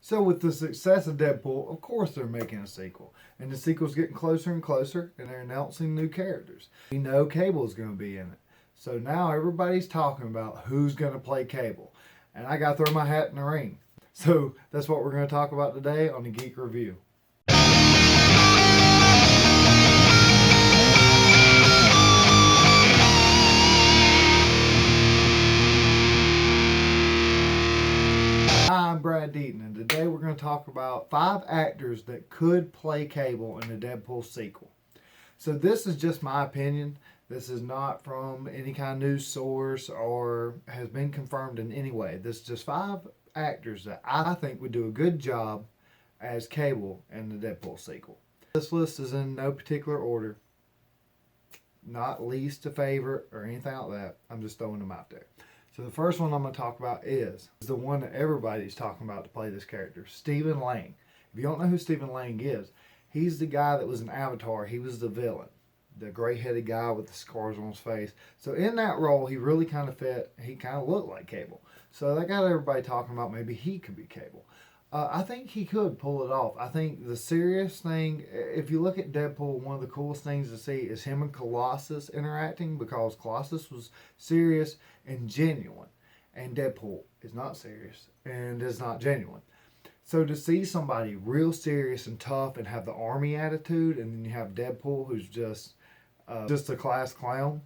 So with the success of Deadpool, of course they're making a sequel. And the sequel's getting closer and closer, and they're announcing new characters. We know Cable's going to be in it. So now everybody's talking about who's going to play Cable. And I got to throw my hat in the ring. So that's what we're going to talk about today on the Geek Review. Hi, I'm Brad Deaton, and today we're going to talk about 5 actors that could play Cable in the Deadpool sequel. So this is just my opinion. This is not from any kind of news source or has been confirmed in any way. This is just 5 actors that I think would do a good job as Cable in the Deadpool sequel. This list is in no particular order, not least to favorite or anything like that. I'm just throwing them out there. So the first one I'm going to talk about is the one that everybody's talking about to play this character, Stephen Lang. If you don't know who Stephen Lang is, he's the guy that was in Avatar. He was the villain, the gray-headed guy with the scars on his face. So in that role, he really kind of fit. He kind of looked like Cable. So that got everybody talking about maybe he could be Cable. I think he could pull it off. I think the serious thing, if you look at Deadpool, one of the coolest things to see is him and Colossus interacting, because Colossus was serious and genuine, and Deadpool is not serious and is not genuine. So to see somebody real serious and tough and have the army attitude, and then you have Deadpool who's just a class clown,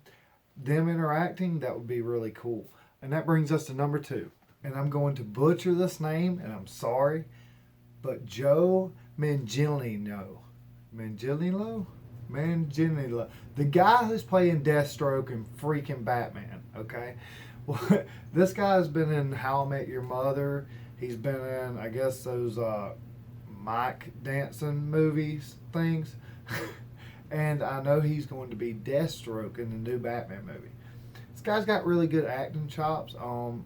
them interacting, that would be really cool. And that brings us to number 2. And I'm going to butcher this name, and I'm sorry, but Joe Manganiello. Manganiello. The guy who's playing Deathstroke and freaking Batman, okay? Well, this guy's been in How I Met Your Mother. He's been in, I guess, those Mike dancing movies things. And I know he's going to be Deathstroke in the new Batman movie. This guy's got really good acting chops.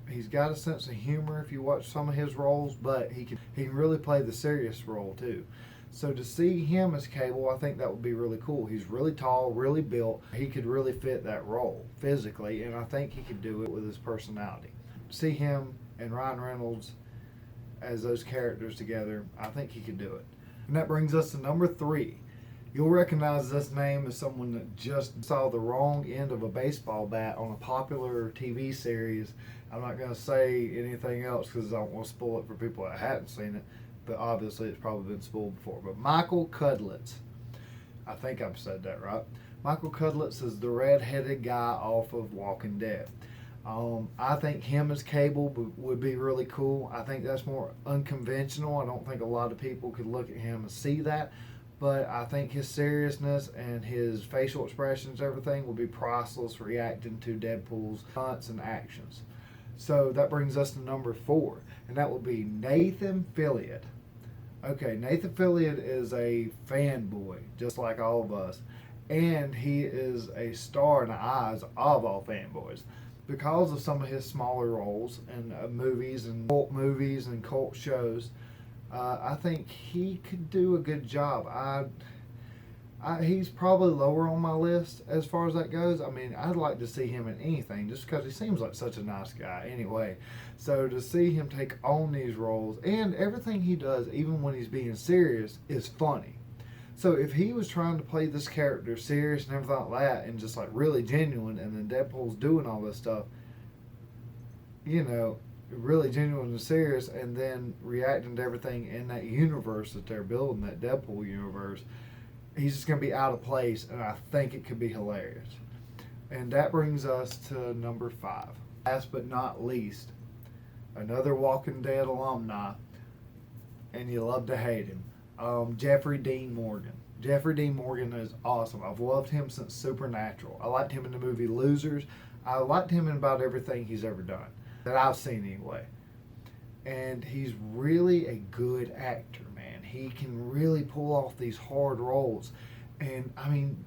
He's got a sense of humor if you watch some of his roles, but he can really play the serious role too. So to see him as Cable, I think that would be really cool. He's really tall, really built. He could really fit that role physically, and I think he could do it with his personality. See him and Ryan Reynolds as those characters together, I think he could do it. And that brings us to number 3. You'll recognize this name as someone that just saw the wrong end of a baseball bat on a popular TV series. I'm not going to say anything else because I don't want to spoil it for people that hadn't seen it, but obviously it's probably been spoiled before. But Michael Cudlitz, I think I've said that right. Michael Cudlitz is the red-headed guy off of Walking Dead. I think him as Cable would be really cool. I think that's more unconventional. I don't think a lot of people could look at him and see that. But I think his seriousness and his facial expressions, everything, will be priceless reacting to Deadpool's stunts and actions. So that brings us to number 4, and that will be Nathan Fillion. Okay, Nathan Fillion is a fanboy, just like all of us, and he is a star in the eyes of all fanboys because of some of his smaller roles in movies and cult shows. I think he could do a good job. He's probably lower on my list as far as that goes. I mean, I'd like to see him in anything just because he seems like such a nice guy anyway. So to see him take on these roles, and everything he does, even when he's being serious, is funny. So if he was trying to play this character serious and everything like that and just like really genuine, and then Deadpool's doing all this stuff, really genuine and serious, and then reacting to everything in that universe that they're building, that Deadpool universe, he's just going to be out of place, and I think it could be hilarious. And that brings us to number 5. Last but not least, another Walking Dead alumni, and you love to hate him, Jeffrey Dean Morgan. Jeffrey Dean Morgan is awesome. I've loved him since Supernatural. I liked him in the movie Losers. I liked him in about everything he's ever done, that I've seen anyway. And he's really a good actor, man. He can really pull off these hard roles. And I mean,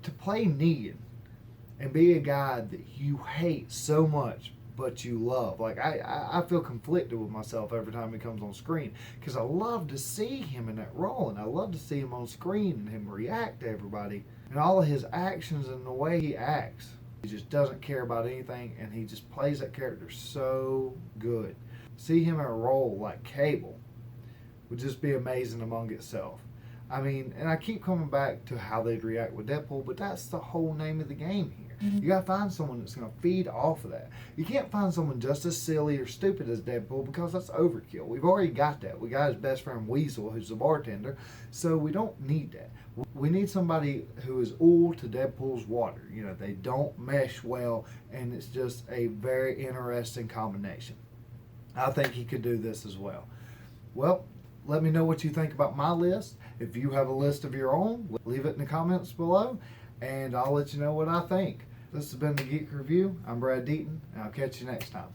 to play Negan and be a guy that you hate so much but you love. Like, I feel conflicted with myself every time he comes on screen, because I love to see him in that role, and I love to see him on screen and him react to everybody and all of his actions and the way he acts. He just doesn't care about anything, and he just plays that character so good. See him in a role like Cable, would just be amazing among itself. I mean, and I keep coming back to how they'd react with Deadpool, but that's the whole name of the game here. You gotta find someone that's gonna feed off of that. You can't find someone just as silly or stupid as Deadpool because that's overkill. We've already got that. We got his best friend Weasel, who's the bartender, so we don't need that. We need somebody who is oil to Deadpool's water. You know, they don't mesh well, and it's just a very interesting combination. I think he could do this as well. Well, let me know what you think about my list. If you have a list of your own, leave it in the comments below, and I'll let you know what I think. This has been the Geek Review. I'm Brad Deaton, and I'll catch you next time.